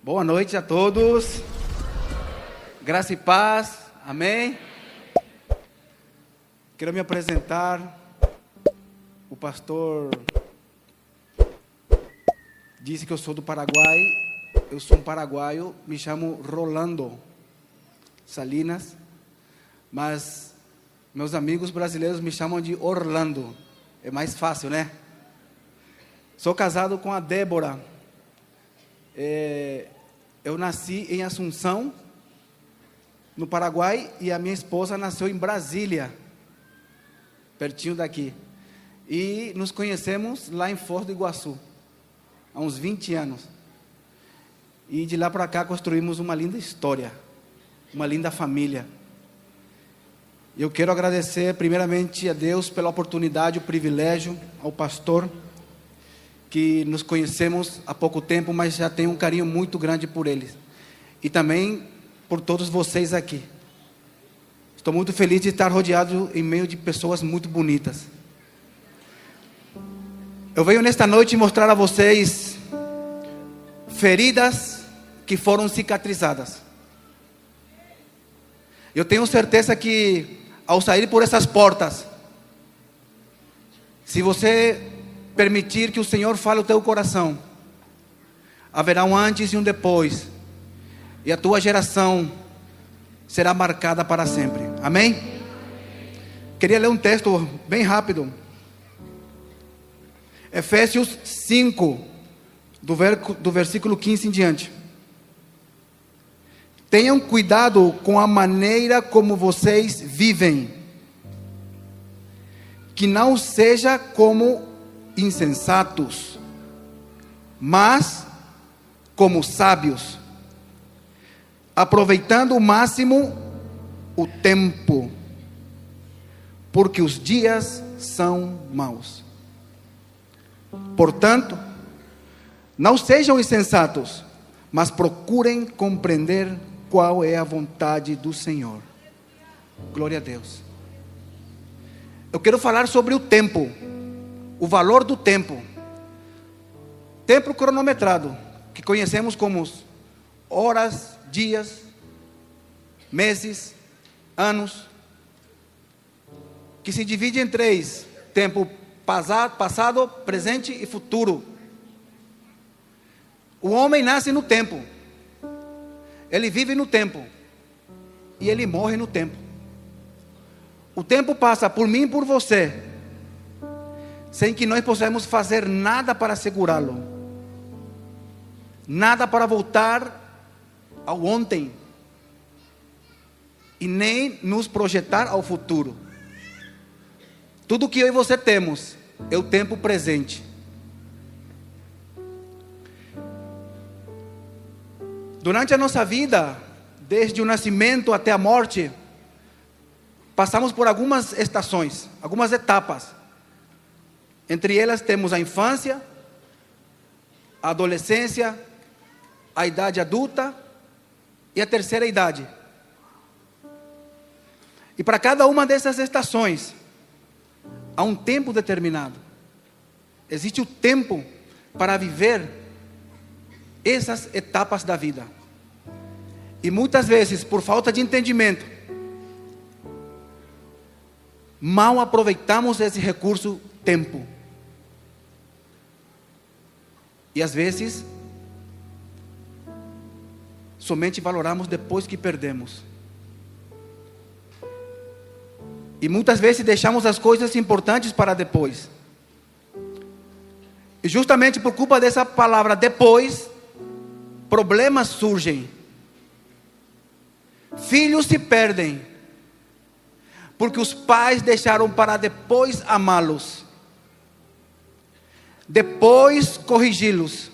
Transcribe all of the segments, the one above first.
Boa noite a todos. Graça e paz. Amém. Quero me apresentar. O pastor disse que eu sou do Paraguai. Eu sou um paraguaio. Me chamo Rolando Salinas. Mas meus amigos brasileiros me chamam de Orlando. É mais fácil, né? Sou casado com a Débora. Eu nasci em Assunção, no Paraguai, e a minha esposa nasceu em Brasília, pertinho daqui. E nos conhecemos lá em Foz do Iguaçu, há uns 20 anos. E de lá para cá construímos uma linda história, uma linda família. Eu quero agradecer primeiramente a Deus pela oportunidade, o privilégio, ao pastor, que nos conhecemos há pouco tempo, mas já tenho um carinho muito grande por eles. E também por todos vocês aqui. Estou muito feliz de estar rodeado em meio de pessoas muito bonitas. Eu venho nesta noite mostrar a vocês feridas que foram cicatrizadas. Eu tenho certeza que ao sair por essas portas, se você permitir que o Senhor fale o teu coração, haverá um antes e um depois, e a tua geração será marcada para sempre. Amém? Queria ler um texto bem rápido. Efésios 5, do versículo 15 em diante. Tenham cuidado com a maneira como vocês vivem, que não seja como insensatos, mas como sábios, aproveitando o máximo o tempo, porque os dias são maus. Portanto, não sejam insensatos, mas procurem compreender qual é a vontade do Senhor. Glória a Deus. Eu quero falar sobre o tempo. O valor do tempo. Tempo cronometrado, que conhecemos como horas, dias, meses, anos, que se divide em três: tempo passado, presente e futuro. O homem nasce no tempo, ele vive no tempo e ele morre no tempo. O tempo passa por mim e por você, sem que nós possamos fazer nada para segurá-lo, nada para voltar ao ontem, e nem nos projetar ao futuro. Tudo que eu e você temos é o tempo presente. Durante a nossa vida, desde o nascimento até a morte, passamos por algumas estações, algumas etapas. Entre elas temos a infância, a adolescência, a idade adulta e a terceira idade. E para cada uma dessas estações, há um tempo determinado. Existe o tempo para viver essas etapas da vida. E muitas vezes, por falta de entendimento, mal aproveitamos esse recurso tempo. E às vezes somente valoramos depois que perdemos. E muitas vezes deixamos as coisas importantes para depois. E justamente por culpa dessa palavra depois, problemas surgem. Filhos se perdem, porque os pais deixaram para depois amá-los, depois corrigi-los,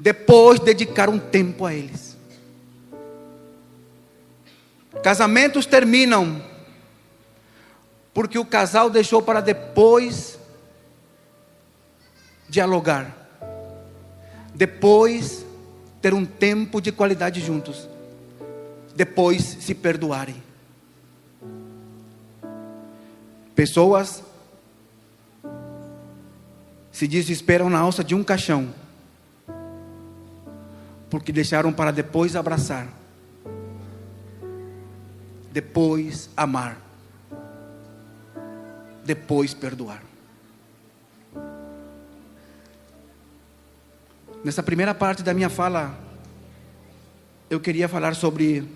depois dedicar um tempo a eles. Casamentos terminam porque o casal deixou para depois dialogar, depois ter um tempo de qualidade juntos, depois se perdoarem. Pessoas se desesperam na alça de um caixão, porque deixaram para depois abraçar, depois amar, depois perdoar. Nessa primeira parte da minha fala, eu queria falar sobre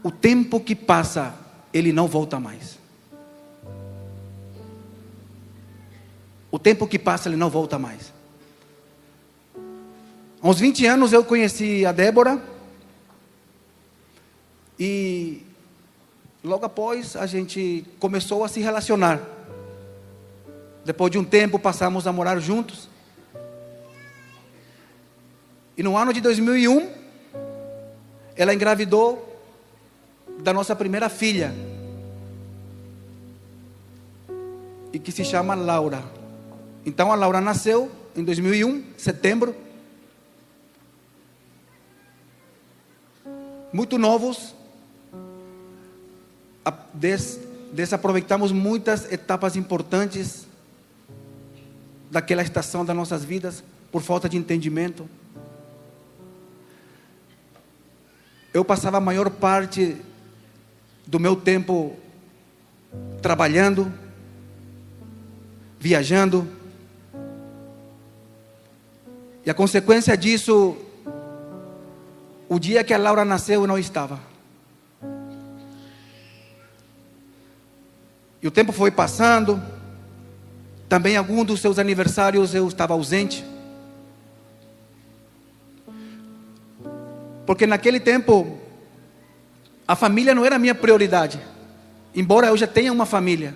o tempo que passa, ele não volta mais. O tempo que passa, ele não volta mais. Há uns 20 anos eu conheci a Débora, e logo após a gente começou a se relacionar. Depois de um tempo passamos a morar juntos. E no ano de 2001, ela engravidou da nossa primeira filha, e que se chama Laura. Então a Laura nasceu em 2001, setembro. Muito novos, desaproveitamos muitas etapas importantes daquela estação das nossas vidas, por falta de entendimento. Eu passava a maior parte do meu tempo trabalhando, viajando, e a consequência disso, o dia que a Laura nasceu, eu não estava. E o tempo foi passando. Também algum dos seus aniversários eu estava ausente, porque naquele tempo a família não era a minha prioridade, embora eu já tenha uma família.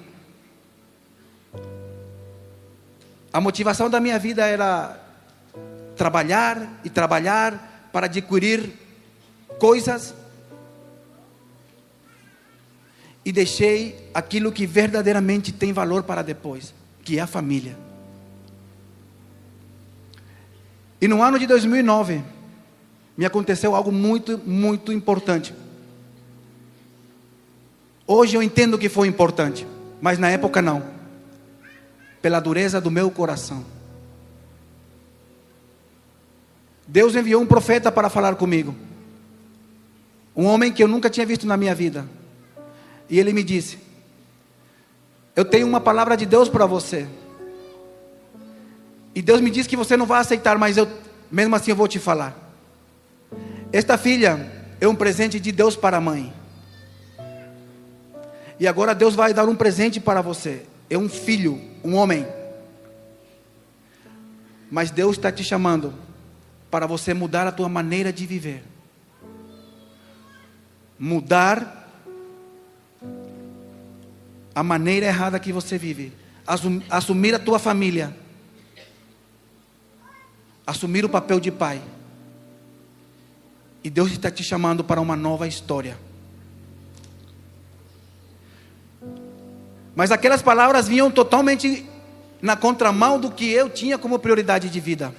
A motivação da minha vida era trabalhar e trabalhar para adquirir coisas, e deixei aquilo que verdadeiramente tem valor para depois, que é a família. E no ano de 2009 me aconteceu algo muito, muito importante. Hoje eu entendo que foi importante, mas na época não, pela dureza do meu coração. Deus enviou um profeta para falar comigo, um homem que eu nunca tinha visto na minha vida. E ele me disse: eu tenho uma palavra de Deus para você. E Deus me disse que você não vai aceitar, mas mesmo assim eu vou te falar. Esta filha é um presente de Deus para a mãe. E agora Deus vai dar um presente para você. É um filho, um homem. Mas Deus está te chamando para você mudar a tua maneira de viver. Mudar a maneira errada que você vive. Assumir a tua família. Assumir o papel de pai. E Deus está te chamando para uma nova história. Mas aquelas palavras vinham totalmente na contramão do que eu tinha como prioridade de vida.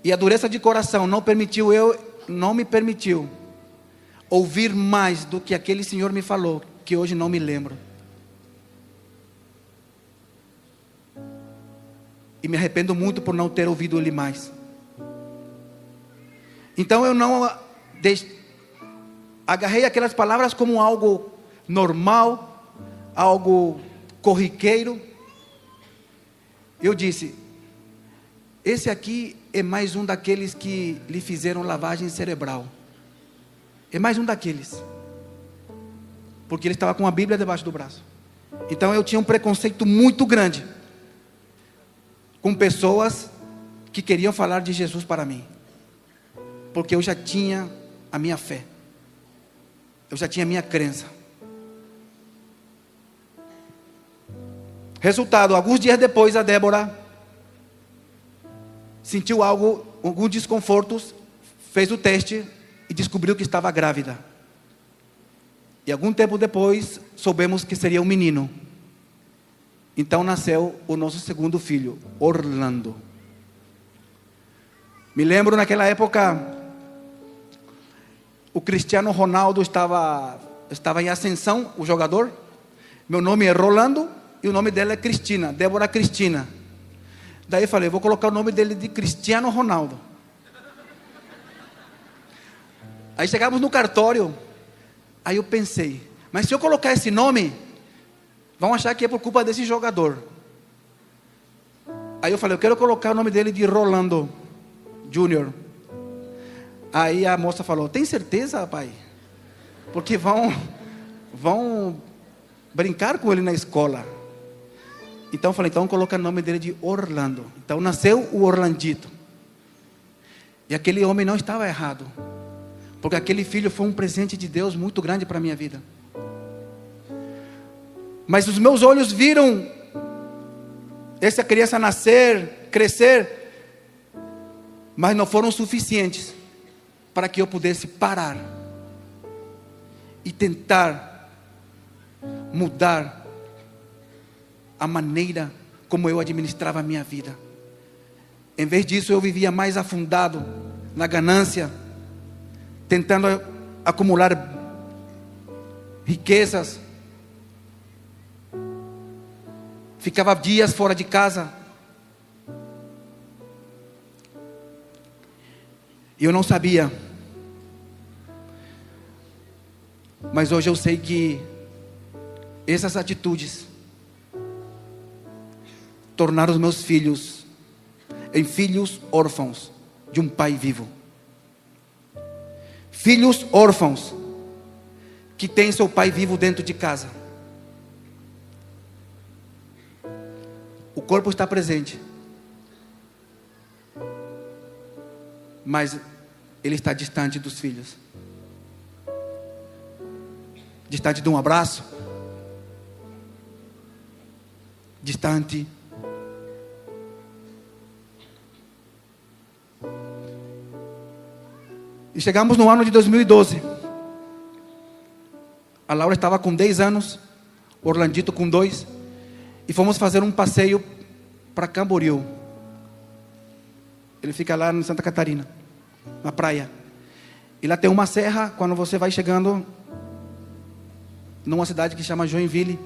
E a dureza de coração não me permitiu ouvir mais do que aquele senhor me falou, que hoje não me lembro. E me arrependo muito por não ter ouvido ele mais. Então eu não agarrei aquelas palavras como algo normal, algo corriqueiro. Eu disse: esse aqui é mais um daqueles que lhe fizeram lavagem cerebral. É mais um daqueles. Porque ele estava com a Bíblia debaixo do braço. Então eu tinha um preconceito muito grande com pessoas que queriam falar de Jesus para mim. Porque eu já tinha a minha fé. Eu já tinha a minha crença. Resultado, alguns dias depois a Débora sentiu alguns desconfortos, fez o teste e descobriu que estava grávida. E algum tempo depois soubemos que seria um menino. Então nasceu o nosso segundo filho, Orlando. Me lembro naquela época, o Cristiano Ronaldo estava em ascensão, o jogador. Meu nome é Rolando e o nome dela é Cristina, Débora Cristina. Daí eu falei: vou colocar o nome dele de Cristiano Ronaldo. Aí chegamos no cartório. Aí eu pensei, mas se eu colocar esse nome, vão achar que é por culpa desse jogador. Aí eu falei, eu quero colocar o nome dele de Rolando Júnior. Aí a moça falou, tem certeza, pai? Porque vão brincar com ele na escola. Então eu falei, então coloca o nome dele de Orlando. Então nasceu o Orlandito. E aquele homem não estava errado, porque aquele filho foi um presente de Deus muito grande para a minha vida. Mas os meus olhos viram essa criança nascer, crescer, mas não foram suficientes para que eu pudesse parar e tentar mudar a maneira como eu administrava a minha vida. Em vez disso, eu vivia mais afundado na ganância, tentando acumular riquezas. Ficava dias fora de casa. E eu não sabia. Mas hoje eu sei que essas atitudes tornaram os meus filhos em filhos órfãos de um pai vivo. Filhos órfãos que têm seu pai vivo dentro de casa. O corpo está presente, mas ele está distante dos filhos, distante de um abraço, distante. E chegamos no ano de 2012. A Laura estava com 10 anos, o Orlandito com 2, e fomos fazer um passeio para Camboriú. Ele fica lá em Santa Catarina, na praia. E lá tem uma serra, quando você vai chegando numa cidade que chama Joinville,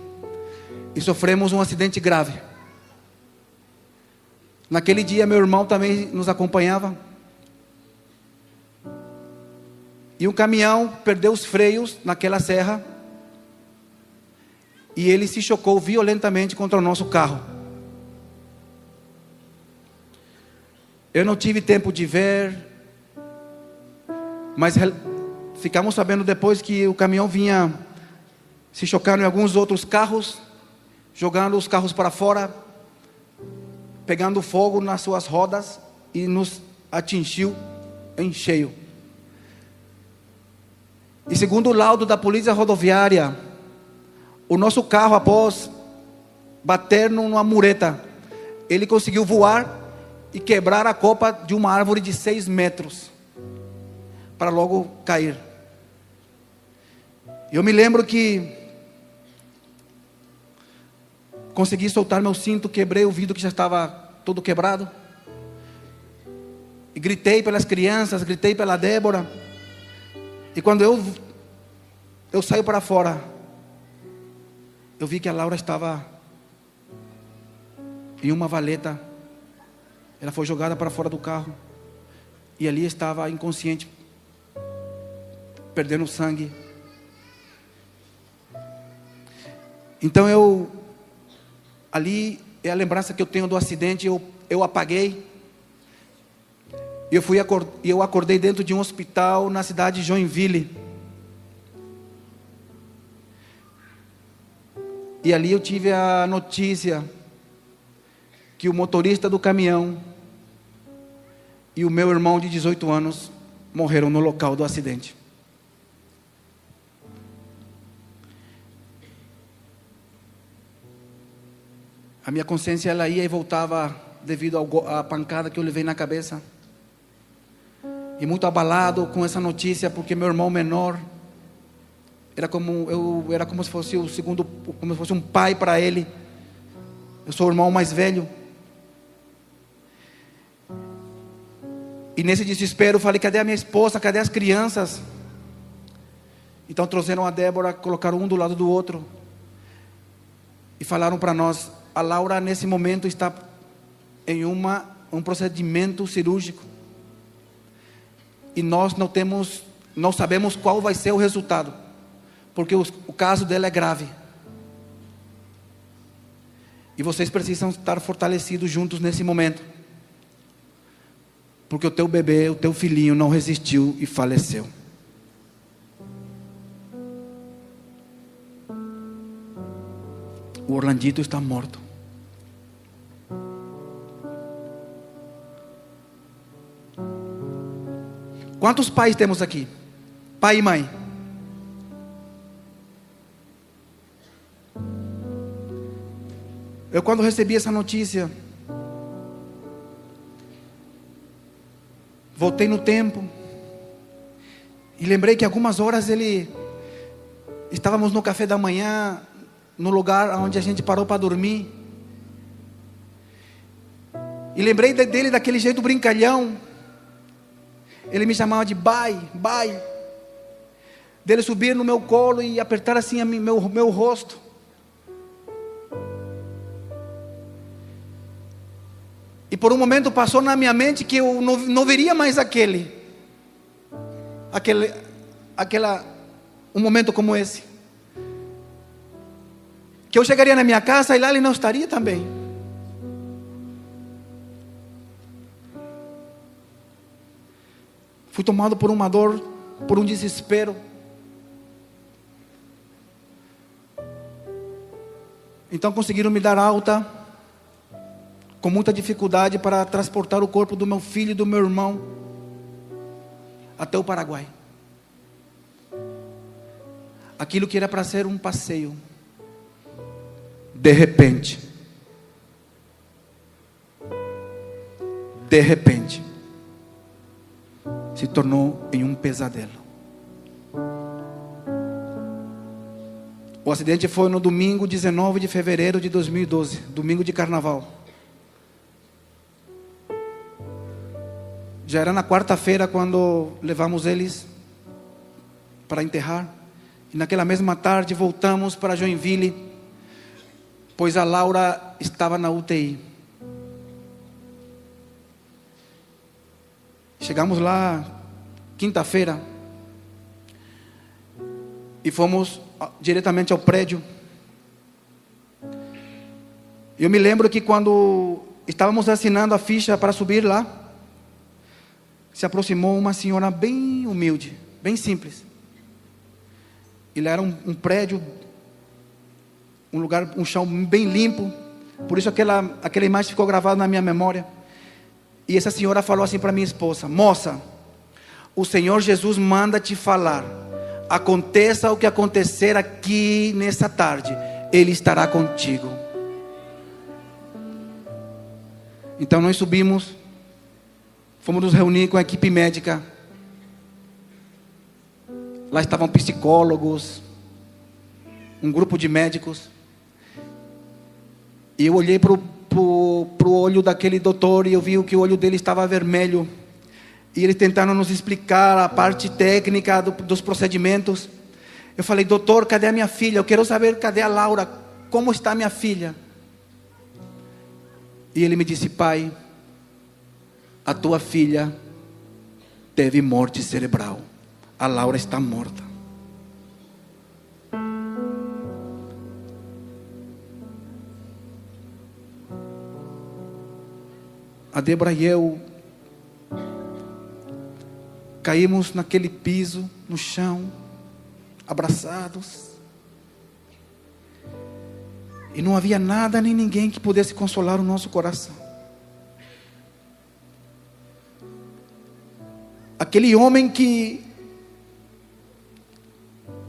e sofremos um acidente grave. Naquele dia meu irmão também nos acompanhava. E um caminhão perdeu os freios naquela serra, e ele se chocou violentamente contra o nosso carro. Eu não tive tempo de ver, mas ficamos sabendo depois que o caminhão vinha se chocando em alguns outros carros, jogando os carros para fora, pegando fogo nas suas rodas, e nos atingiu em cheio. E segundo o laudo da polícia rodoviária, o nosso carro, após bater numa mureta, ele conseguiu voar e quebrar a copa de uma árvore de 6 metros, para logo cair. Eu me lembro que consegui soltar meu cinto, quebrei o vidro que já estava todo quebrado, e gritei pelas crianças, gritei pela Débora. E quando eu saio para fora, eu vi que a Laura estava em uma valeta. Ela foi jogada para fora do carro, e ali estava inconsciente, perdendo sangue. Então ali é a lembrança que eu tenho do acidente. Eu apaguei. Eu acordei dentro de um hospital na cidade de Joinville. E ali eu tive a notícia que o motorista do caminhão e o meu irmão de 18 anos morreram no local do acidente. A minha consciência, ela ia e voltava devido à pancada que eu levei na cabeça. E muito abalado com essa notícia, porque meu irmão menor era como se fosse como se fosse um pai para ele. Eu sou o irmão mais velho. E nesse desespero eu falei: cadê a minha esposa? Cadê as crianças? Então trouxeram a Débora, colocaram um do lado do outro e falaram para nós: a Laura nesse momento está em um procedimento cirúrgico, e nós não temos Nós sabemos qual vai ser o resultado, porque o caso dela é grave. E vocês precisam estar fortalecidos juntos nesse momento, porque o teu bebê, o teu filhinho não resistiu e faleceu. O Orlandito está morto. Quantos pais temos aqui? Pai e mãe. Eu, quando recebi essa notícia, voltei no tempo e lembrei que algumas horas estávamos no café da manhã, no lugar onde a gente parou para dormir, e lembrei dele daquele jeito brincalhão. Ele me chamava de bai, bai, dele subir no meu colo e apertar assim meu rosto. E por um momento passou na minha mente que eu não veria mais um momento como esse. Que eu chegaria na minha casa e lá ele não estaria também. Fui tomado por uma dor, por um desespero. Então conseguiram me dar alta, com muita dificuldade, para transportar o corpo do meu filho e do meu irmão até o Paraguai. Aquilo que era para ser um passeio, de repente, se tornou em um pesadelo. O acidente foi no domingo 19 de fevereiro de 2012, domingo de carnaval. Já era na quarta-feira quando levamos eles para enterrar. E naquela mesma tarde voltamos para Joinville, pois a Laura estava na UTI. Chegamos lá quinta-feira e fomos diretamente ao prédio. Eu me lembro que quando estávamos assinando a ficha para subir lá, se aproximou uma senhora bem humilde, bem simples. Ele era um prédio, um lugar, um chão bem limpo. Por isso aquela imagem ficou gravada na minha memória. E essa senhora falou assim para minha esposa: moça, o Senhor Jesus manda te falar. Aconteça o que acontecer aqui nessa tarde, Ele estará contigo. Então nós subimos, fomos nos reunir com a equipe médica. Lá estavam psicólogos, um grupo de médicos. E eu olhei para o olho daquele doutor e eu vi que o olho dele estava vermelho. E eles tentaram nos explicar a parte técnica dos procedimentos. Eu falei: doutor, cadê a minha filha? Eu quero saber, cadê a Laura? Como está a minha filha? E ele me disse: pai, a tua filha teve morte cerebral. A Laura está morta. A Débora e eu caímos naquele piso, no chão, abraçados. E não havia nada nem ninguém que pudesse consolar o nosso coração. Aquele homem que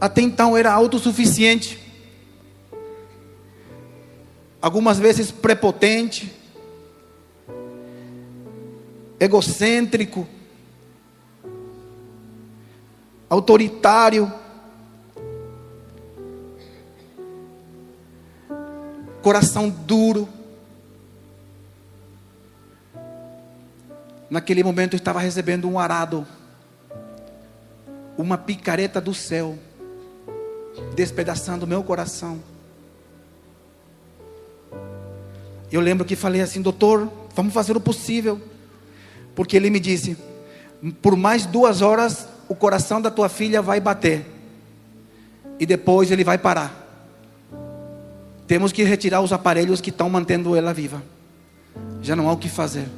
até então era autossuficiente, algumas vezes prepotente, egocêntrico, autoritário, coração duro. Naquele momento eu estava recebendo um arado, uma picareta do céu, despedaçando o meu coração. Eu lembro que falei assim: doutor, vamos fazer o possível. Porque ele me disse: por mais 2 horas o coração da tua filha vai bater. E depois ele vai parar. Temos que retirar os aparelhos que estão mantendo ela viva. Já não há o que fazer.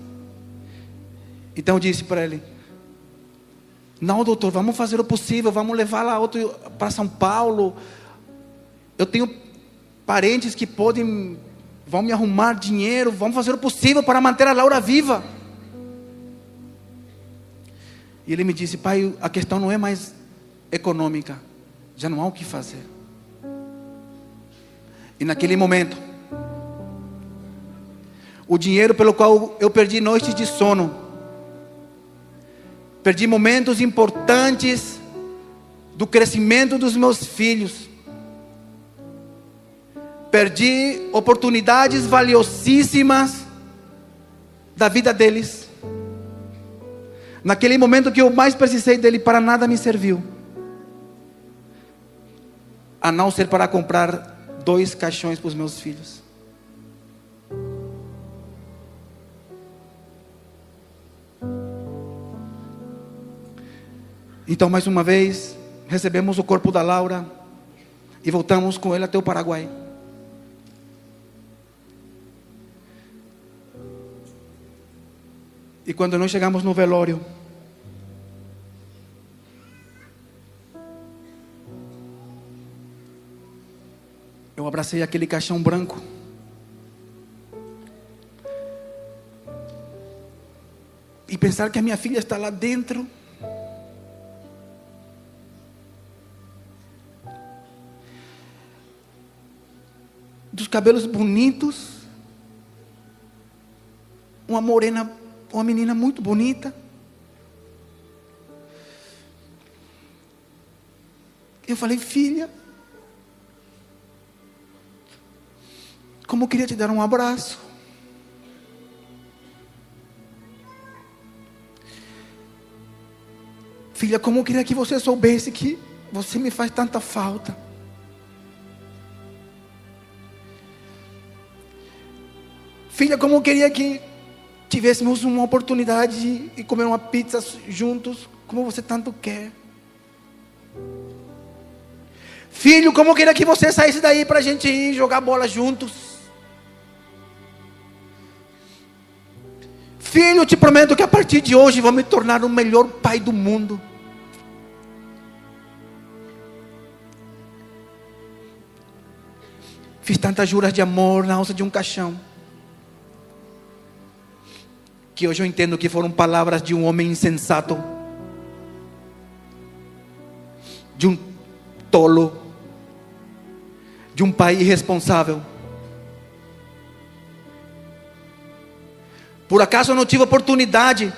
Então eu disse para ele: não, doutor, vamos fazer o possível, vamos levar lá para São Paulo. Eu tenho parentes que vão me arrumar dinheiro, vamos fazer o possível para manter a Laura viva. E ele me disse: pai, a questão não é mais econômica, já não há o que fazer. E naquele momento, o dinheiro pelo qual eu perdi noites de sono, perdi momentos importantes do crescimento dos meus filhos, perdi oportunidades valiosíssimas da vida deles. Naquele momento que eu mais precisei dele, para nada me serviu, a não ser para comprar 2 caixões para os meus filhos. Então, mais uma vez, recebemos o corpo da Laura e voltamos com ele até o Paraguai. E quando nós chegamos no velório, eu abracei aquele caixão branco. E pensar que a minha filha está lá dentro. Dos cabelos bonitos. Uma morena, uma menina muito bonita. Eu falei: filha, como eu queria te dar um abraço. Filha, como eu queria que você soubesse que você me faz tanta falta. Filha, como eu queria que tivéssemos uma oportunidade de comer uma pizza juntos, como você tanto quer. Filho, como eu queria que você saísse daí para a gente ir jogar bola juntos. Filho, eu te prometo que a partir de hoje vou me tornar o melhor pai do mundo. Fiz tantas juras de amor na alça de um caixão, que hoje eu entendo que foram palavras de um homem insensato, de um tolo, de um pai irresponsável. Por acaso eu não tive oportunidade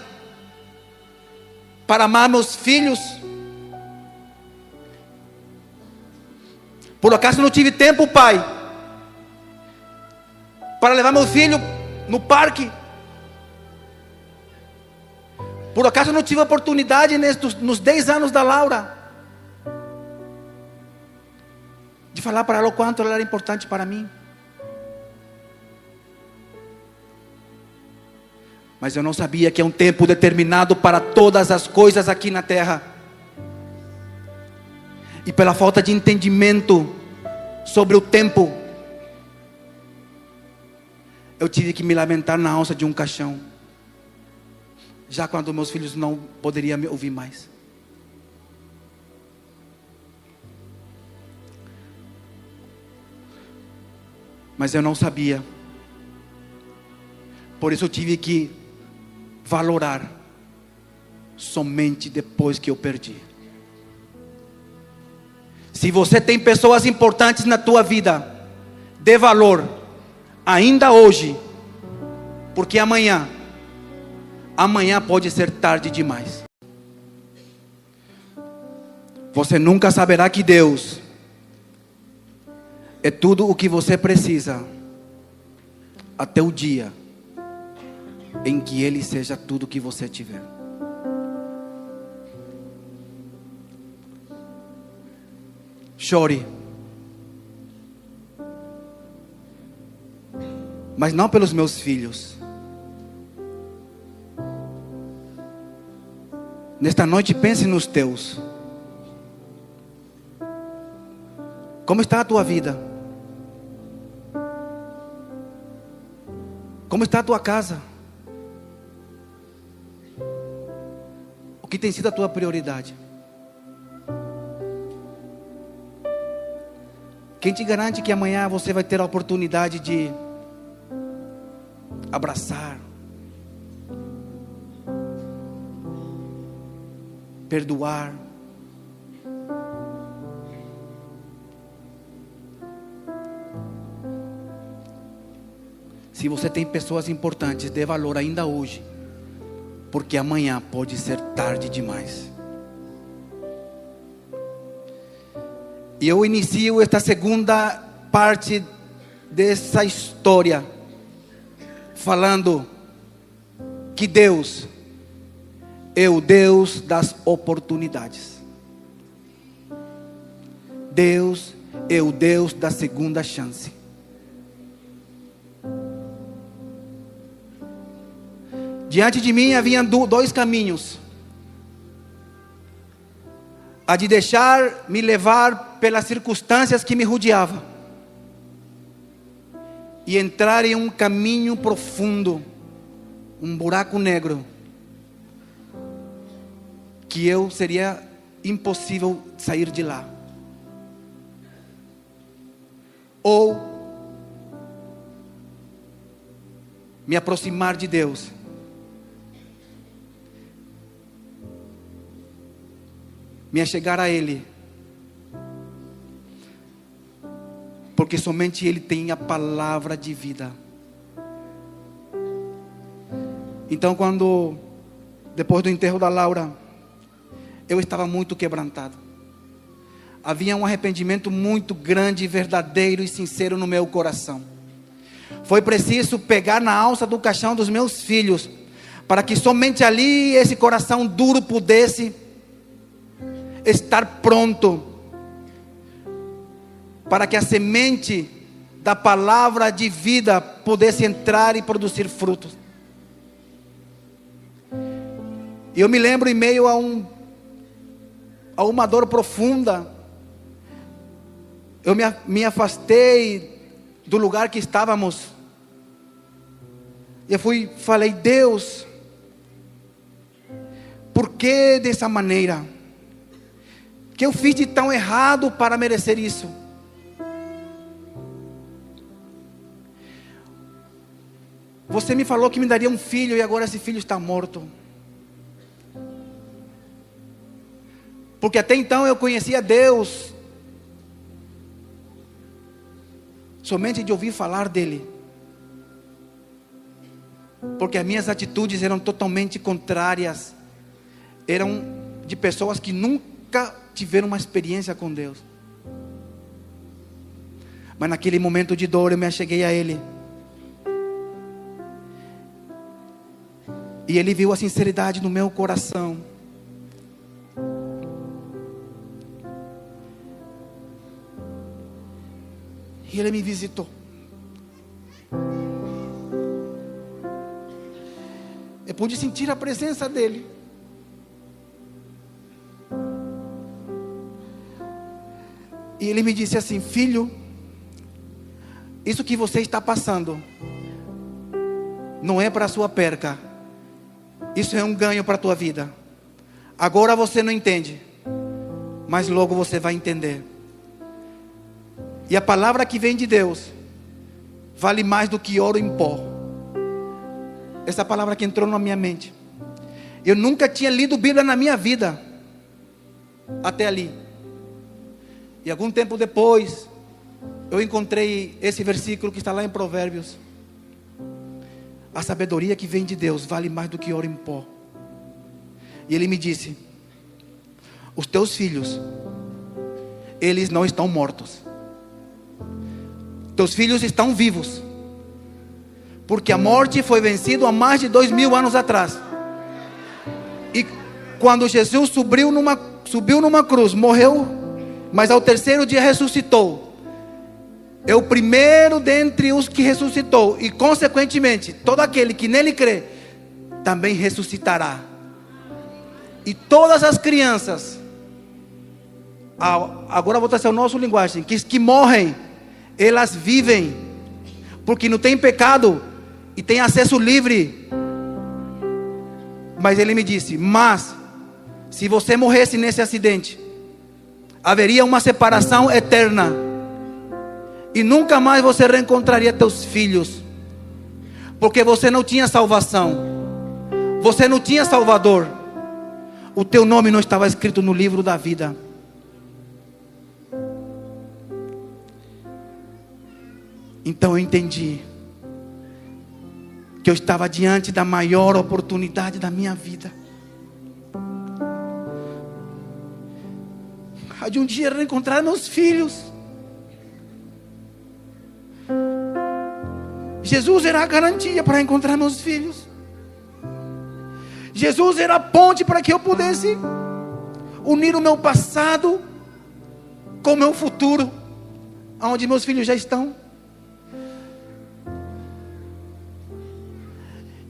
para amar meus filhos? Por acaso eu não tive tempo, pai, para levar meu filho no parque? Por acaso eu não tive oportunidade nos 10 anos da Laura de falar para ela o quanto ela era importante para mim? Mas eu não sabia que é um tempo determinado para todas as coisas aqui na terra. E pela falta de entendimento sobre o tempo, eu tive que me lamentar na alça de um caixão, já quando meus filhos não poderiam me ouvir mais. Mas eu não sabia. Por isso eu tive que valorar somente depois que eu perdi. Se você tem pessoas importantes na tua vida, dê valor ainda hoje, porque amanhã pode ser tarde demais. Você nunca saberá que Deus é tudo o que você precisa até o dia em que Ele seja tudo o que você tiver. Chore, mas não pelos meus filhos, Nesta noite pense nos teus. Como está a tua vida? Como está a tua casa? O que tem sido a tua prioridade? Quem te garante que amanhã você vai ter a oportunidade de abraçar, perdoar, se você tem pessoas importantes, dê valor ainda hoje, porque amanhã pode ser tarde demais. E eu inicio esta segunda parte dessa história falando que Deus é o Deus das oportunidades. Deus é o Deus da segunda chance. Diante de mim havia dois caminhos: a de deixar me levar pelas circunstâncias que me rodeavam e entrar em um caminho profundo, um buraco negro, que eu seria impossível sair de lá. Ou me aproximar de Deus, me achegar a Ele, porque somente Ele tem a palavra de vida. Então, depois do enterro da Laura, eu estava muito quebrantado. Havia um arrependimento muito grande, verdadeiro e sincero no meu coração. Foi preciso pegar na alça do caixão dos meus filhos, para que somente ali esse coração duro pudesse estar pronto, para que a semente da palavra de vida pudesse entrar e produzir frutos. E eu me lembro, em meio a uma dor profunda, eu me afastei do lugar que estávamos. Eu falei: Deus, por que dessa maneira? Que eu fiz de tão errado para merecer isso? Você me falou que me daria um filho e agora esse filho está morto. Porque até então eu conhecia Deus somente de ouvir falar dele, porque as minhas atitudes eram totalmente contrárias, eram de pessoas que nunca tiveram uma experiência com Deus. Mas naquele momento de dor eu me acheguei a Ele, e Ele viu a sinceridade no meu coração. E Ele me visitou. Eu pude sentir a presença dEle. E Ele me disse assim: filho, isso que você está passando não é para a sua perca, isso é um ganho para a tua vida. Agora você não entende, mas logo você vai entender. E a palavra que vem de Deus vale mais do que ouro em pó. Essa palavra que entrou na minha mente. Eu nunca tinha lido Bíblia na minha vida até ali. E algum tempo depois eu encontrei esse versículo que está lá em Provérbios: a sabedoria que vem de Deus vale mais do que ouro em pó. E Ele me disse: os teus filhos, eles não estão mortos. Teus filhos estão vivos, porque a morte foi vencida há mais de 2000 anos atrás. E quando Jesus subiu numa cruz, morreu, mas ao terceiro dia ressuscitou. É o primeiro dentre os que ressuscitou, e consequentemente todo aquele que nele crê também ressuscitará. E todas as crianças, agora vou trazer o nosso linguagem, que morrem, elas vivem, porque não tem pecado e tem acesso livre. Mas ele me disse: mas se você morresse nesse acidente, haveria uma separação eterna, e nunca mais você reencontraria teus filhos, porque você não tinha salvação, você não tinha Salvador, o teu nome não estava escrito no livro da vida. Então eu entendi que eu estava diante da maior oportunidade da minha vida, a de um dia reencontrar meus filhos. Jesus era a garantia para encontrar meus filhos. Jesus era a ponte para que eu pudesse unir o meu passado com o meu futuro, onde meus filhos já estão.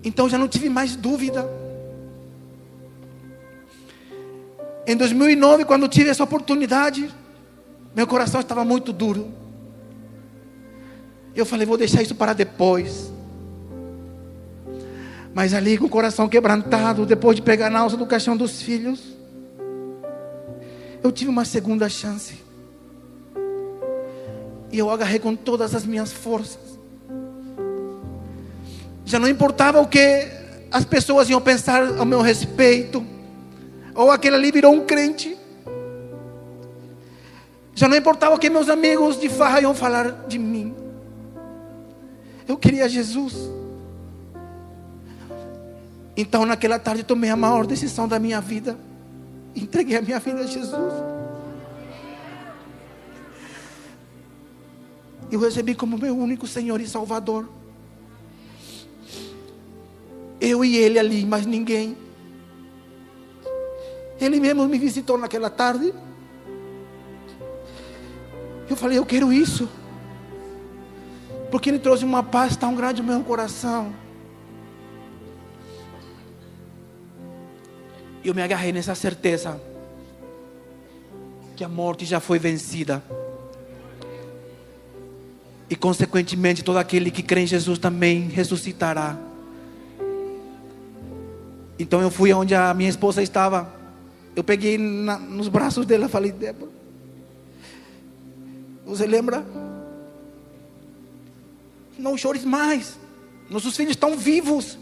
Então já não tive mais dúvida. Em 2009, quando tive essa oportunidade, meu coração estava muito duro. Eu falei: vou deixar isso para depois. Mas ali, com o coração quebrantado, depois de pegar na alça do caixão dos filhos, eu tive uma segunda chance. E eu agarrei com todas as minhas forças. Já não importava o que as pessoas iam pensar ao meu respeito, ou aquele ali virou um crente. Já não importava o que meus amigos de farra iam falar de mim. Eu queria Jesus. Então naquela tarde tomei a maior decisão da minha vida. Entreguei a minha vida a Jesus. Eu recebi como meu único Senhor e Salvador. Eu e Ele ali, mais ninguém. Ele mesmo me visitou naquela tarde. Eu falei: eu quero isso, porque Ele trouxe uma paz tão grande no meu coração. Eu me agarrei nessa certeza que a morte já foi vencida, e consequentemente todo aquele que crê em Jesus também ressuscitará. Então eu fui onde a minha esposa estava. Eu peguei nos braços dela e falei: Débora, você lembra? Não chores mais. Nossos filhos estão vivos.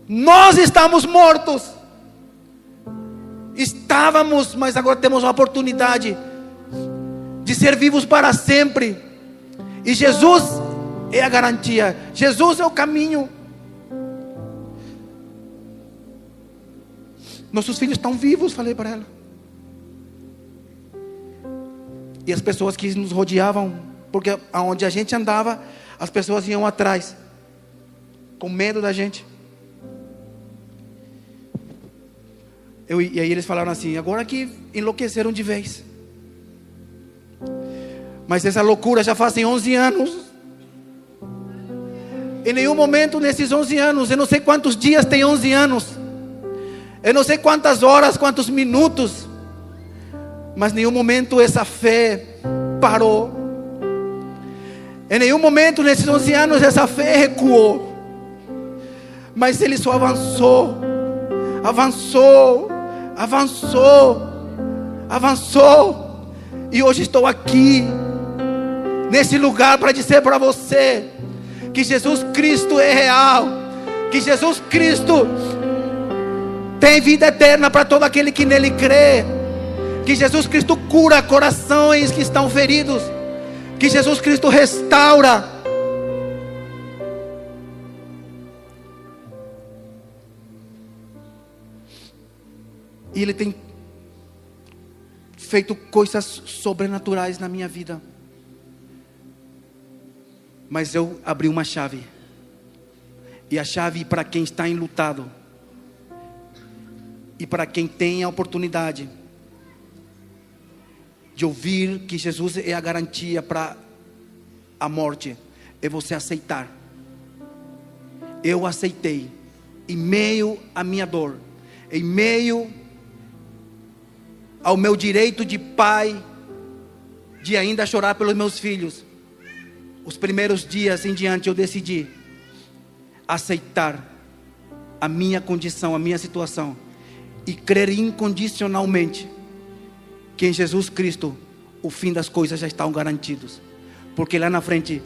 Nós estamos mortos. Estávamos, mas agora temos a oportunidade de ser vivos para sempre. E Jesus é a garantia. Jesus é o caminho. Nossos filhos estão vivos, falei para ela. E as pessoas que nos rodeavam, porque aonde a gente andava, as pessoas iam atrás, com medo da gente. E aí eles falaram assim: agora que enlouqueceram de vez. Mas essa loucura já fazem 11 anos. Em nenhum momento nesses 11 anos, eu não sei quantos dias tem 11 anos, eu não sei quantas horas, quantos minutos, mas em nenhum momento essa fé parou. Em nenhum momento nesses 11 anos essa fé recuou. Mas Ele só avançou, avançou, avançou, avançou. E hoje estou aqui, nesse lugar, para dizer para você que Jesus Cristo é real, que Jesus Cristo tem vida eterna para todo aquele que nele crê, que Jesus Cristo cura corações que estão feridos, que Jesus Cristo restaura. E Ele tem feito coisas sobrenaturais na minha vida. Mas eu abri uma chave. E a chave para quem está enlutado, e para quem tem a oportunidade de ouvir que Jesus é a garantia para a morte, é você aceitar. Eu aceitei, em meio à minha dor, em meio ao meu direito de pai, de ainda chorar pelos meus filhos, os primeiros dias em diante eu decidi aceitar a minha condição, a minha situação, e crer incondicionalmente que em Jesus Cristo o fim das coisas já estão garantidos, porque lá na frente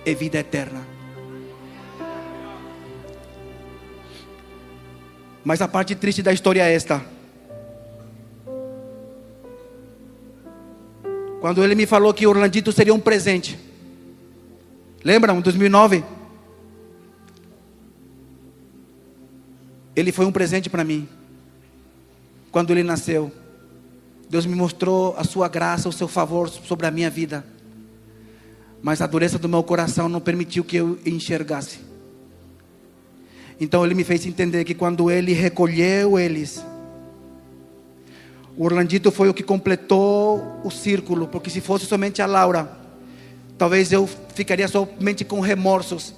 é vida eterna. Mas a parte triste da história é esta: quando ele me falou que Orlandito seria um presente, lembram, em 2009? Ele foi um presente para mim. Quando ele nasceu, Deus me mostrou a sua graça, o seu favor sobre a minha vida. Mas a dureza do meu coração não permitiu que eu enxergasse. Então ele me fez entender que quando ele recolheu eles, o Orlandito foi o que completou o círculo. Porque se fosse somente a Laura, talvez eu ficaria somente com remorsos,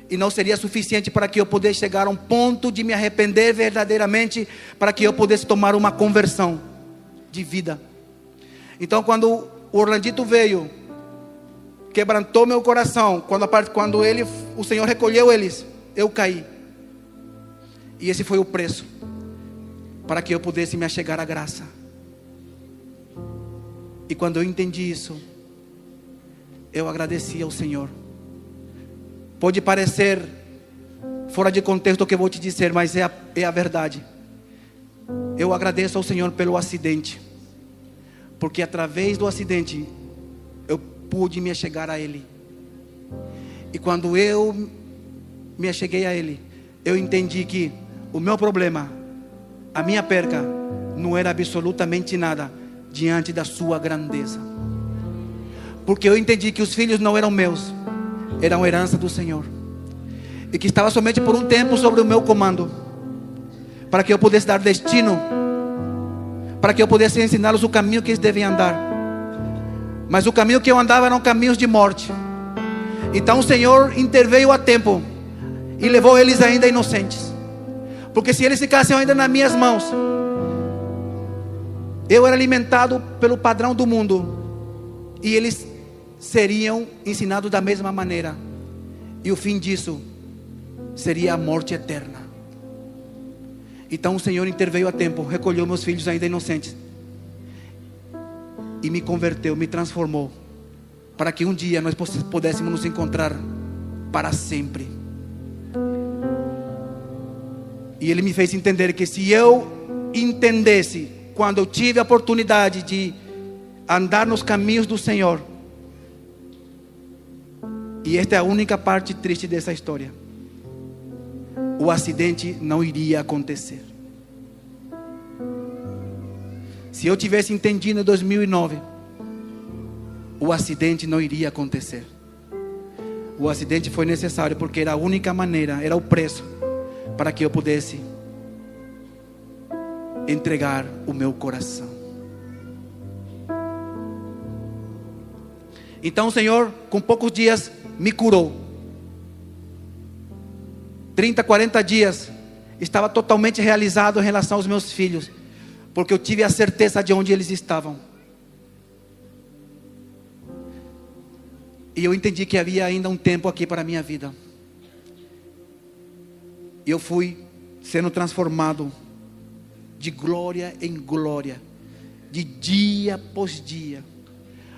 e não seria suficiente para que eu pudesse chegar a um ponto de me arrepender verdadeiramente, para que eu pudesse tomar uma conversão de vida. Então quando o Orlandito veio, quebrantou meu coração. Quando o Senhor recolheu eles, eu caí. E esse foi o preço para que eu pudesse me achegar à graça. E quando eu entendi isso, eu agradeci ao Senhor. Pode parecer fora de contexto o que eu vou te dizer, mas é a verdade. Eu agradeço ao Senhor pelo acidente, porque através do acidente eu pude me achegar a Ele. E quando eu me acheguei a Ele, eu entendi que o meu problema, a minha perca, não era absolutamente nada diante da sua grandeza. Porque eu entendi que os filhos não eram meus, eram herança do Senhor, e que estava somente por um tempo sobre o meu comando, para que eu pudesse dar destino, para que eu pudesse ensiná-los o caminho que eles devem andar. Mas o caminho que eu andava eram caminhos de morte. Então o Senhor interveio a tempo e levou eles ainda inocentes. Porque se eles ficassem ainda nas minhas mãos, eu era alimentado pelo padrão do mundo, e eles seriam ensinados da mesma maneira, e o fim disso seria a morte eterna. Então o Senhor interveio a tempo, recolheu meus filhos ainda inocentes e me converteu, me transformou, para que um dia nós pudéssemos nos encontrar para sempre. E Ele me fez entender que se eu entendesse, quando eu tive a oportunidade de andar nos caminhos do Senhor, e esta é a única parte triste dessa história, o acidente não iria acontecer. Se eu tivesse entendido em 2009, o acidente não iria acontecer. O acidente foi necessário porque era a única maneira, era o preço para que eu pudesse entregar o meu coração. Então o Senhor, com poucos dias, me curou. 30, 40 dias, estava totalmente realizado em relação aos meus filhos, porque eu tive a certeza de onde eles estavam. E eu entendi que havia ainda um tempo aqui para a minha vida. E eu fui sendo transformado de glória em glória, de dia após dia.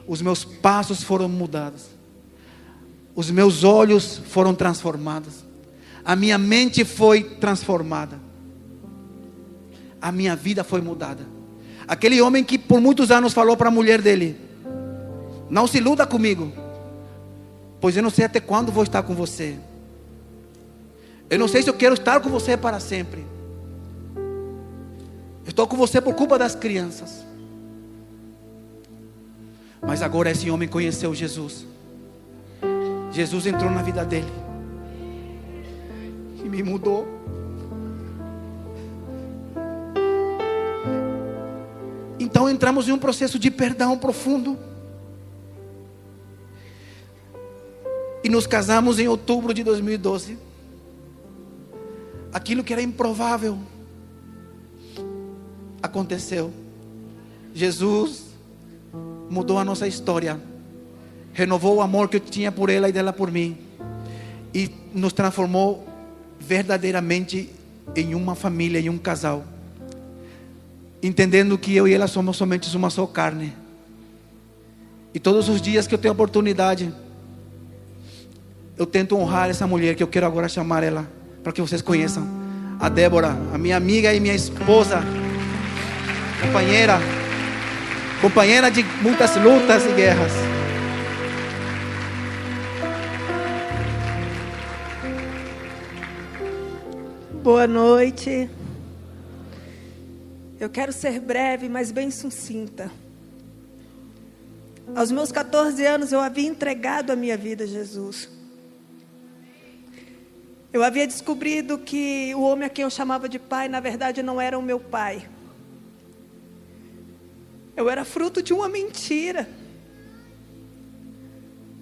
Os meus passos foram mudados, os meus olhos foram transformados, a minha mente foi transformada, a minha vida foi mudada. Aquele homem que por muitos anos falou para a mulher dele: não se iluda comigo, pois eu não sei até quando vou estar com você. Eu não sei se eu quero estar com você para sempre. Eu estou com você por culpa das crianças. Mas agora esse homem conheceu Jesus. Jesus entrou na vida dele e me mudou. Então entramos em um processo de perdão profundo. E nos casamos em outubro de 2012. Aquilo que era improvável aconteceu. Jesus mudou a nossa história, renovou o amor que eu tinha por ela e dela por mim, e nos transformou verdadeiramente em uma família, em um casal, entendendo que eu e ela somos somente uma só carne. E todos os dias que eu tenho oportunidade, eu tento honrar essa mulher, que eu quero agora chamar ela, para que vocês conheçam, a Débora, a minha amiga e minha esposa, companheira de muitas lutas e guerras. Boa noite. Eu quero ser breve, mas bem sucinta. Aos meus 14 anos eu havia entregado a minha vida a Jesus. Eu havia descobrido que o homem a quem eu chamava de pai, na verdade não era o meu pai. Eu era fruto de uma mentira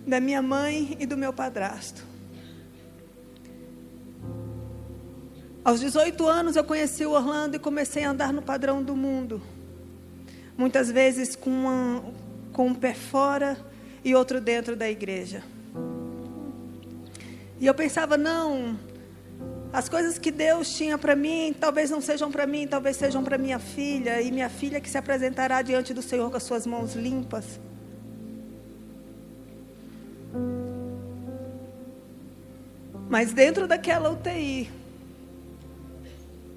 da minha mãe e do meu padrasto. Aos 18 anos eu conheci o Orlando e comecei a andar no padrão do mundo. Muitas vezes com um pé fora e outro dentro da igreja. E eu pensava, não, as coisas que Deus tinha para mim, talvez não sejam para mim, talvez sejam para minha filha, e minha filha que se apresentará diante do Senhor com as suas mãos limpas. Mas dentro daquela UTI,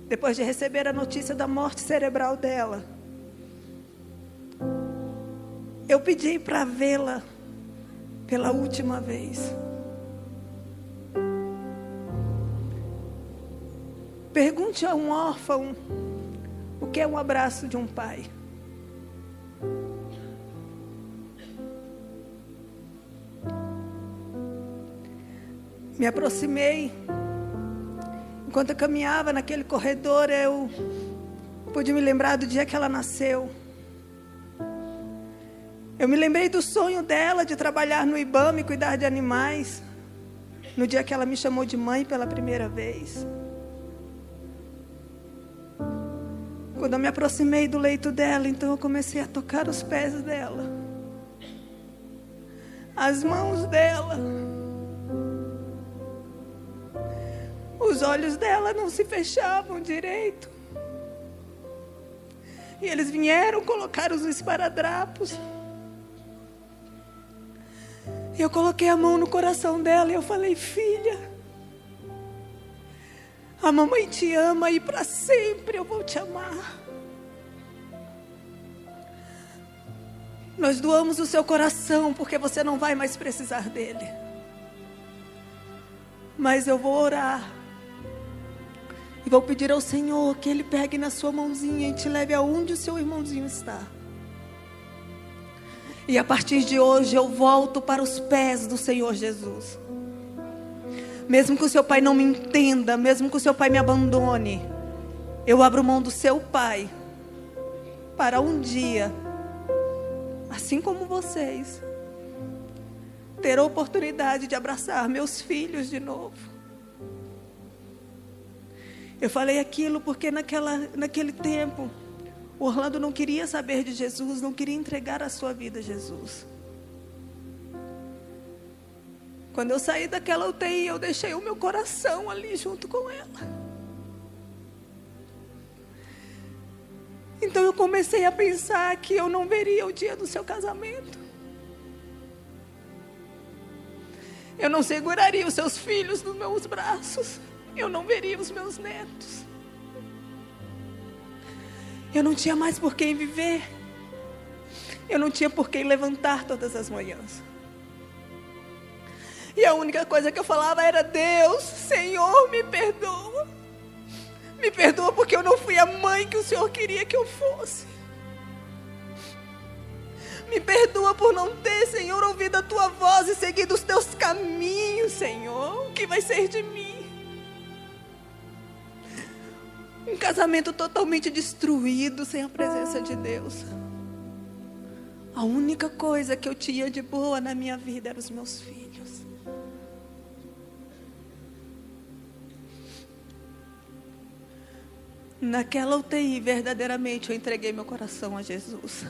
depois de receber a notícia da morte cerebral dela, eu pedi para vê-la pela última vez. Pergunte a um órfão o que é um abraço de um pai. Me aproximei. Enquanto eu caminhava naquele corredor, eu pude me lembrar do dia que ela nasceu. Eu me lembrei do sonho dela de trabalhar no IBAMA e cuidar de animais, no dia que ela me chamou de mãe pela primeira vez. Quando eu me aproximei do leito dela, então eu comecei a tocar os pés dela, as mãos dela. Os olhos dela não se fechavam direito. E eles vieram colocar os esparadrapos. E eu coloquei a mão no coração dela e eu falei: filha, a mamãe te ama e para sempre eu vou te amar. Nós doamos o seu coração porque você não vai mais precisar dele. Mas eu vou orar. E vou pedir ao Senhor que Ele pegue na sua mãozinha e te leve aonde o seu irmãozinho está. E a partir de hoje eu volto para os pés do Senhor Jesus. Mesmo que o seu pai não me entenda, mesmo que o seu pai me abandone, eu abro mão do seu pai para um dia, assim como vocês, ter a oportunidade de abraçar meus filhos de novo. Eu falei aquilo porque naquele tempo o Orlando não queria saber de Jesus, não queria entregar a sua vida a Jesus. Quando eu saí daquela UTI, eu deixei o meu coração ali junto com ela. Então eu comecei a pensar que eu não veria o dia do seu casamento. Eu não seguraria os seus filhos nos meus braços. Eu não veria os meus netos. Eu não tinha mais por quem viver. Eu não tinha por quem levantar todas as manhãs. E a única coisa que eu falava era: Deus, Senhor, me perdoa. Me perdoa porque eu não fui a mãe que o Senhor queria que eu fosse. Me perdoa por não ter, Senhor, ouvido a Tua voz e seguido os Teus caminhos, Senhor. O que vai ser de mim? Um casamento totalmente destruído sem a presença de Deus. A única coisa que eu tinha de boa na minha vida eram os meus filhos. Naquela UTI, verdadeiramente, eu entreguei meu coração a Jesus.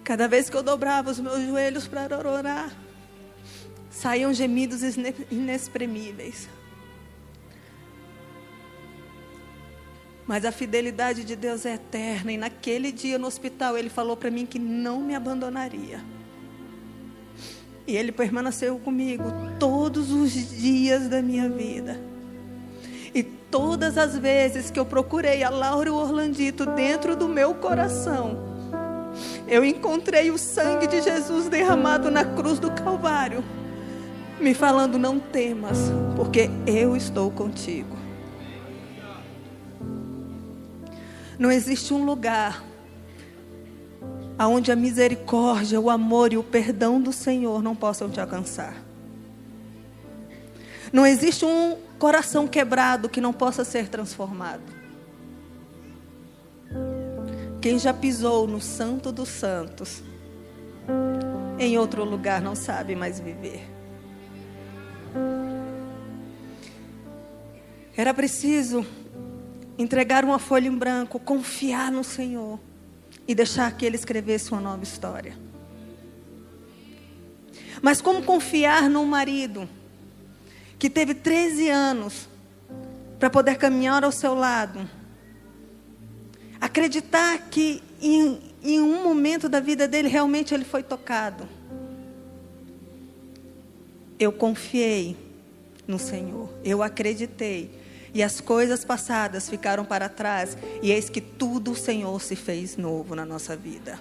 Cada vez que eu dobrava os meus joelhos para orar, saíam gemidos inexprimíveis. Mas a fidelidade de Deus é eterna. E naquele dia no hospital, Ele falou para mim que não me abandonaria. E Ele permaneceu comigo todos os dias da minha vida. E todas as vezes que eu procurei a Laura e o Orlandito dentro do meu coração, eu encontrei o sangue de Jesus derramado na cruz do Calvário, me falando: não temas, porque eu estou contigo. Não existe um lugar onde a misericórdia, o amor e o perdão do Senhor não possam te alcançar. Não existe um coração quebrado que não possa ser transformado. Quem já pisou no Santo dos Santos, em outro lugar não sabe mais viver. Era preciso entregar uma folha em branco, confiar no Senhor e deixar que Ele escrevesse uma nova história. Mas como confiar num marido que teve 13 anos para poder caminhar ao seu lado? Acreditar que em um momento da vida dele realmente ele foi tocado. Eu confiei no Senhor, eu acreditei, e as coisas passadas ficaram para trás, e eis que tudo o Senhor se fez novo na nossa vida.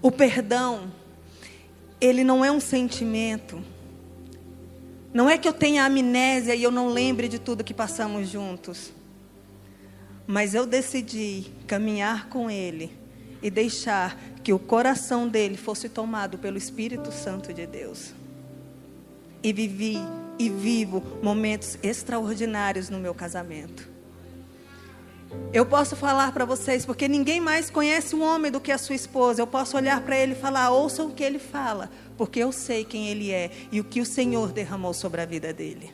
O perdão, ele não é um sentimento. Não é que eu tenha amnésia e eu não lembre de tudo que passamos juntos. Mas eu decidi caminhar com Ele e deixar que o coração dele fosse tomado pelo Espírito Santo de Deus. E vivi e vivo momentos extraordinários no meu casamento. Eu posso falar para vocês, porque ninguém mais conhece um homem do que a sua esposa. Eu posso olhar para ele e falar: ouçam o que ele fala, porque eu sei quem ele é e o que o Senhor derramou sobre a vida dele.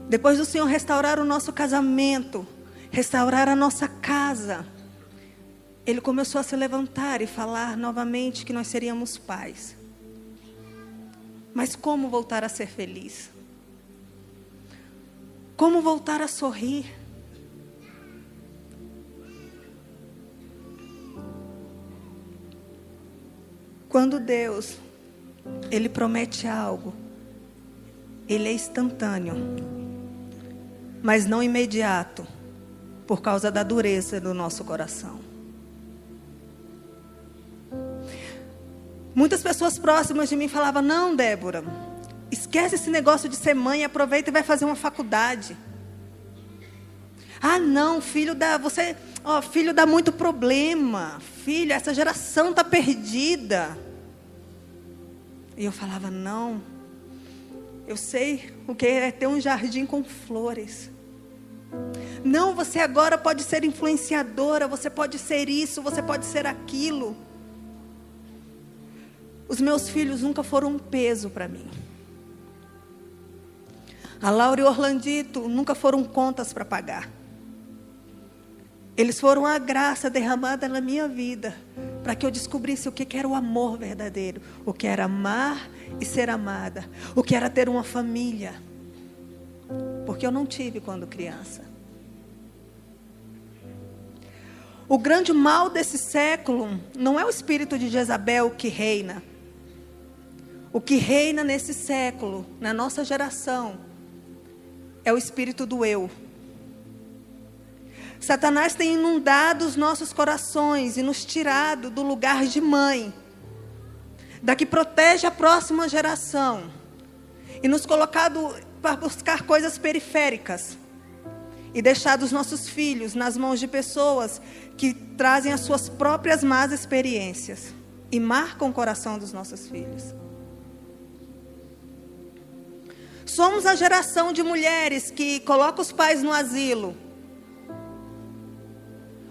Depois do Senhor restaurar o nosso casamento, restaurar a nossa casa, Ele começou a se levantar e falar novamente que nós seríamos pais. Mas como voltar a ser feliz? Como voltar a sorrir? Quando Deus, Ele promete algo, Ele é instantâneo, mas não imediato, por causa da dureza do nosso coração. Muitas pessoas próximas de mim falavam: não, Débora, esquece esse negócio de ser mãe, aproveita e vai fazer uma faculdade. Ah, não, filho dá muito problema. Filho, essa geração está perdida. E eu falava: não, eu sei o que é ter um jardim com flores. Não, você agora pode ser influenciadora, você pode ser isso, você pode ser aquilo. Os meus filhos nunca foram um peso para mim. A Laura e o Orlandito nunca foram contas para pagar. Eles foram a graça derramada na minha vida, para que eu descobrisse o que era o amor verdadeiro, o que era amar e ser amada, o que era ter uma família, porque eu não tive quando criança. O grande mal desse século não é o espírito de Jezabel que reina. O que reina nesse século, na nossa geração, é o espírito do eu. Satanás tem inundado os nossos corações e nos tirado do lugar de mãe, da que protege a próxima geração, e nos colocado para buscar coisas periféricas, e deixado os nossos filhos nas mãos de pessoas que trazem as suas próprias más experiências e marcam o coração dos nossos filhos. Somos a geração de mulheres que coloca os pais no asilo,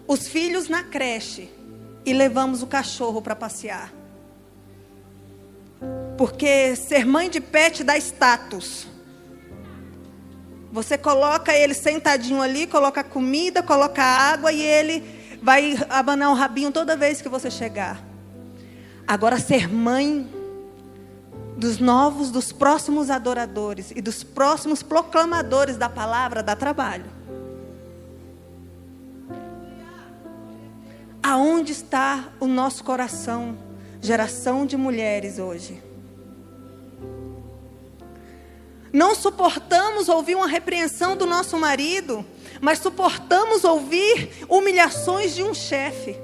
os filhos na creche, e levamos o cachorro para passear. Porque ser mãe de pet dá status. Você coloca ele sentadinho ali, coloca comida, coloca água e ele vai abanar o rabinho toda vez que você chegar. Agora, ser mãe dos próximos adoradores e dos próximos proclamadores da palavra dá trabalho. Aonde está o nosso coração, geração de mulheres hoje? Não suportamos ouvir uma repreensão do nosso marido, mas suportamos ouvir humilhações de um chefe.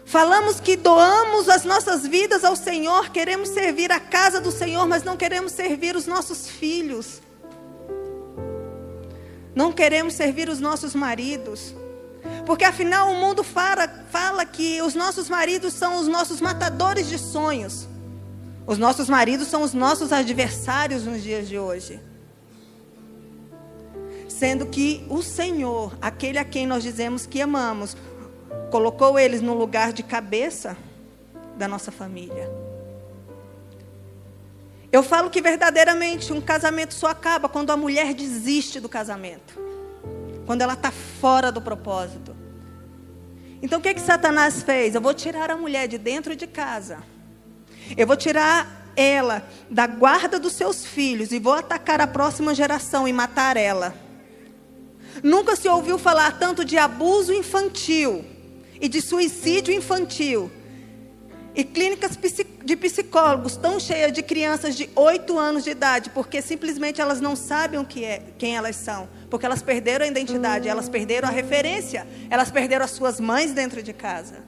Falamos que doamos as nossas vidas ao Senhor, queremos servir a casa do Senhor, mas não queremos servir os nossos filhos. Não queremos servir os nossos maridos. Porque afinal o mundo fala que os nossos maridos são os nossos matadores de sonhos. Os nossos maridos são os nossos adversários nos dias de hoje. Sendo que o Senhor, aquele a quem nós dizemos que amamos, colocou eles no lugar de cabeça da nossa família. Eu falo que verdadeiramente um casamento só acaba quando a mulher desiste do casamento. Quando ela está fora do propósito. Então o que Satanás fez? Eu vou tirar a mulher de dentro de casa. Eu vou tirar ela da guarda dos seus filhos e vou atacar a próxima geração e matar ela. Nunca se ouviu falar tanto de abuso infantil e de suicídio infantil. E clínicas de psicólogos tão cheias de crianças de 8 anos de idade, porque simplesmente elas não sabem quem elas são. Porque elas perderam a identidade, elas perderam a referência, elas perderam as suas mães dentro de casa.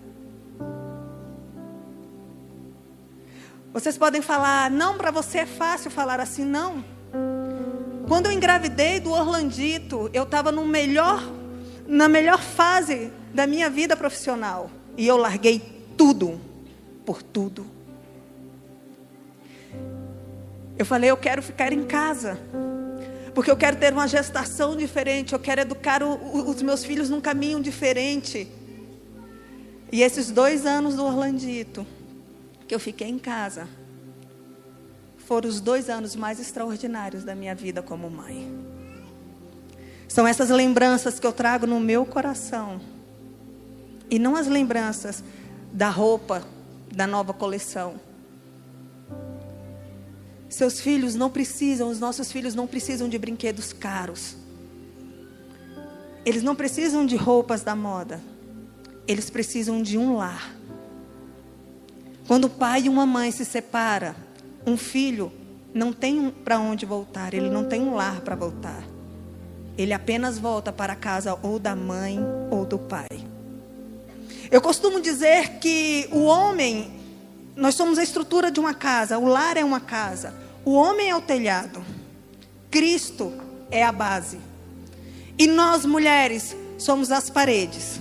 Vocês podem falar, não, para você é fácil falar assim, não. Quando eu engravidei do Orlandito, eu estava na melhor fase da minha vida profissional. E eu larguei tudo, por tudo. Eu falei, eu quero ficar em casa. Porque eu quero ter uma gestação diferente, eu quero educar os meus filhos num caminho diferente. E esses 2 anos do Orlandito, que eu fiquei em casa, foram os 2 anos mais extraordinários da minha vida como mãe. São essas lembranças que eu trago no meu coração. E não as lembranças da roupa, da nova coleção. Os nossos filhos não precisam de brinquedos caros. Eles não precisam de roupas da moda. Eles precisam de um lar. Quando o pai e uma mãe se separam, um filho não tem para onde voltar, ele não tem um lar para voltar. Ele apenas volta para a casa ou da mãe ou do pai. Eu costumo dizer que o homem, nós somos a estrutura de uma casa, o lar é uma casa. O homem é o telhado, Cristo é a base. E nós mulheres somos as paredes.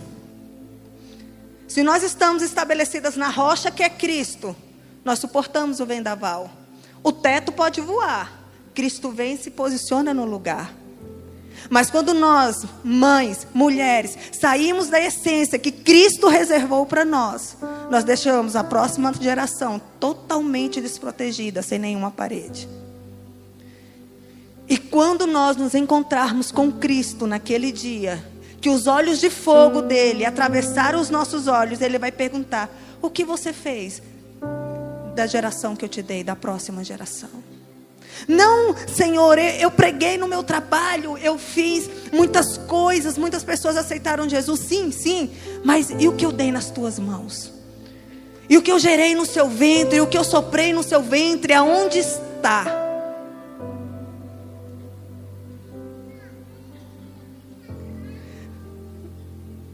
Se nós estamos estabelecidas na rocha que é Cristo, nós suportamos o vendaval. O teto pode voar, Cristo vem e se posiciona no lugar. Mas quando nós, mães, mulheres, saímos da essência que Cristo reservou para nós, nós deixamos a próxima geração totalmente desprotegida, sem nenhuma parede. E quando nós nos encontrarmos com Cristo naquele dia, que os olhos de fogo dele atravessaram os nossos olhos, ele vai perguntar, o que você fez da geração que eu te dei, da próxima geração? Não, Senhor, eu preguei no meu trabalho, eu fiz muitas coisas, muitas pessoas aceitaram Jesus, sim, mas e o que eu dei nas tuas mãos? E o que eu gerei no seu ventre, e o que eu soprei no seu ventre, aonde está?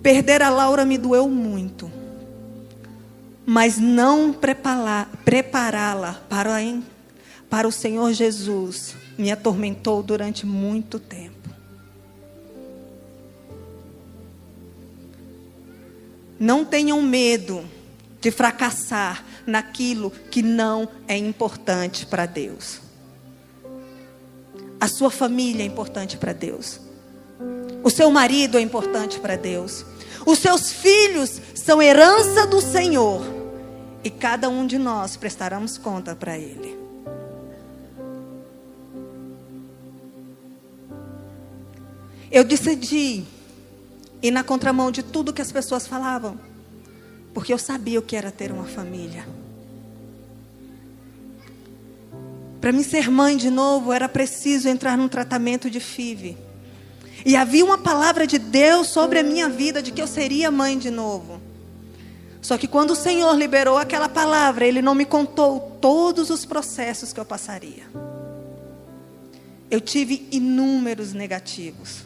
Perder a Laura me doeu muito, mas não prepará-la para o Senhor Jesus me atormentou durante muito tempo. Não tenham medo de fracassar naquilo que não é importante para Deus. A sua família é importante para Deus. O seu marido é importante para Deus. Os seus filhos são herança do Senhor. E cada um de nós prestaremos conta para Ele. Eu decidi ir na contramão de tudo que as pessoas falavam, porque eu sabia o que era ter uma família. Para mim ser mãe de novo, era preciso entrar num tratamento de FIV. E havia uma palavra de Deus sobre a minha vida, de que eu seria mãe de novo. Só que quando o Senhor liberou aquela palavra, Ele não me contou todos os processos que eu passaria. Eu tive inúmeros negativos.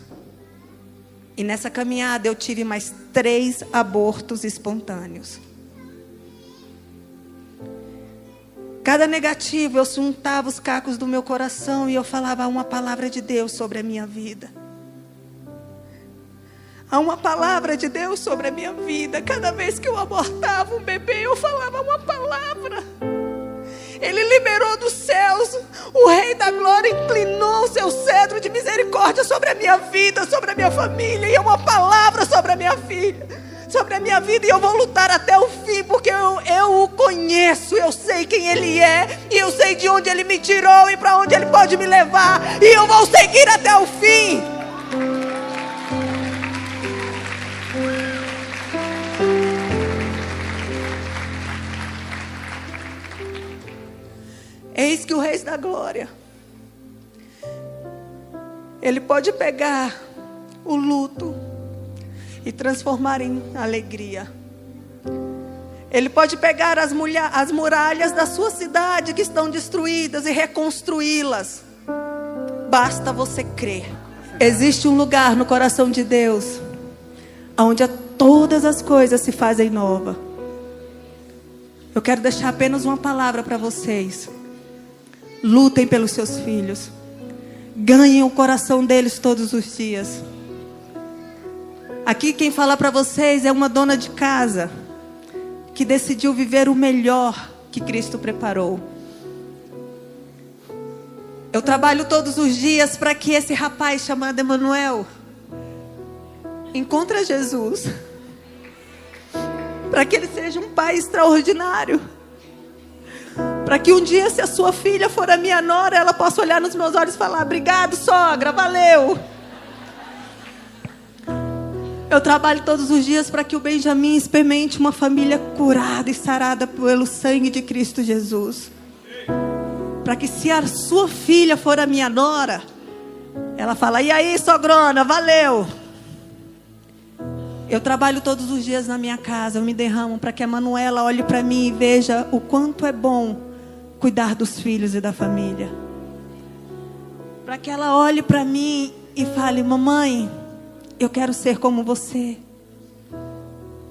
E nessa caminhada eu tive mais 3 abortos espontâneos. Cada negativo eu juntava os cacos do meu coração e eu falava uma palavra de Deus sobre a minha vida. Há uma palavra de Deus sobre a minha vida. Cada vez que eu abortava um bebê, eu falava uma palavra. Ele liberou dos céus. O Rei da Glória inclinou o seu cetro de misericórdia sobre a minha vida, sobre a minha família. E é uma palavra sobre a minha filha, sobre a minha vida. E eu vou lutar até o fim, porque eu o conheço. Eu sei quem Ele é. E eu sei de onde Ele me tirou e para onde Ele pode me levar. E eu vou seguir até o fim. Eis que o Rei da Glória, Ele pode pegar o luto e transformar em alegria. Ele pode pegar as muralhas da sua cidade que estão destruídas e reconstruí-las. Basta você crer. Existe um lugar no coração de Deus onde todas as coisas se fazem novas. Eu quero deixar apenas uma palavra para vocês. Lutem pelos seus filhos. Ganhem o coração deles todos os dias. Aqui quem fala para vocês é uma dona de casa que decidiu viver o melhor que Cristo preparou. Eu trabalho todos os dias para que esse rapaz chamado Emanuel encontre Jesus. Para que ele seja um pai extraordinário. Para que um dia, se a sua filha for a minha nora, ela possa olhar nos meus olhos e falar: obrigado, sogra, valeu. Eu trabalho todos os dias para que o Benjamin experimente uma família curada e sarada pelo sangue de Cristo Jesus. Para que, se a sua filha for a minha nora, ela fala: e aí, sogrona, valeu. Eu trabalho todos os dias na minha casa, eu me derramo para que a Manuela olhe para mim e veja o quanto é bom cuidar dos filhos e da família. Para que ela olhe para mim e fale: mamãe, eu quero ser como você.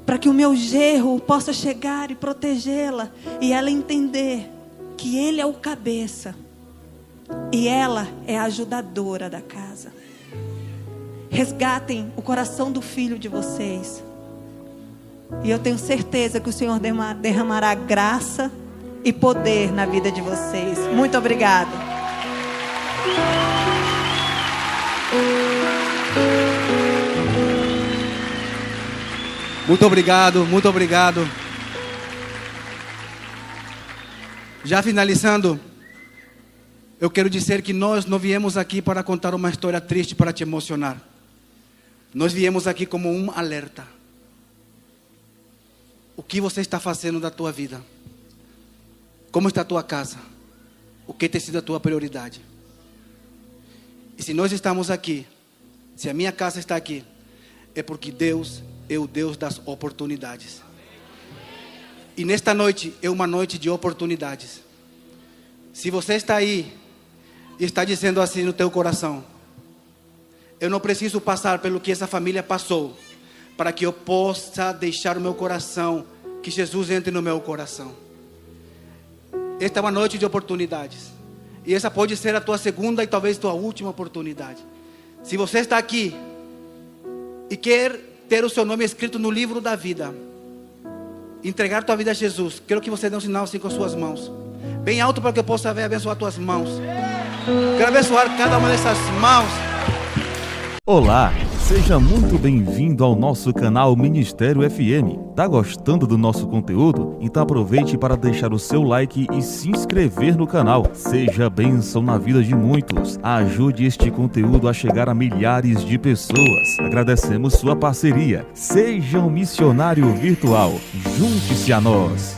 Para que o meu genro possa chegar e protegê-la e ela entender que ele é o cabeça e ela é a ajudadora da casa. Resgatem o coração do filho de vocês. E eu tenho certeza que o Senhor derramará graça e poder na vida de vocês. Muito obrigada. Muito obrigado, muito obrigado. Já finalizando, eu quero dizer que nós não viemos aqui para contar uma história triste para te emocionar. Nós viemos aqui como um alerta. O que você está fazendo da tua vida? Como está a tua casa? O que tem sido a tua prioridade? E se nós estamos aqui, se a minha casa está aqui, é porque Deus é o Deus das oportunidades. E nesta noite é uma noite de oportunidades. Se você está aí e está dizendo assim no teu coração: eu não preciso passar pelo que essa família passou para que eu possa deixar o meu coração, que Jesus entre no meu coração. Esta é uma noite de oportunidades. E essa pode ser a tua segunda e talvez tua última oportunidade. Se você está aqui e quer ter o seu nome escrito no livro da vida, entregar tua vida a Jesus, quero que você dê um sinal assim com as suas mãos, bem alto, para que eu possa ver abençoar tuas mãos. Quero abençoar cada uma dessas mãos. Olá, Seja muito bem-vindo ao nosso canal Ministério FM. Tá gostando do nosso conteúdo? Então aproveite para deixar o seu like e se inscrever no canal. Seja bênção na vida de muitos. Ajude este conteúdo a chegar a milhares de pessoas. Agradecemos sua parceria. Seja um missionário virtual. Junte-se a nós.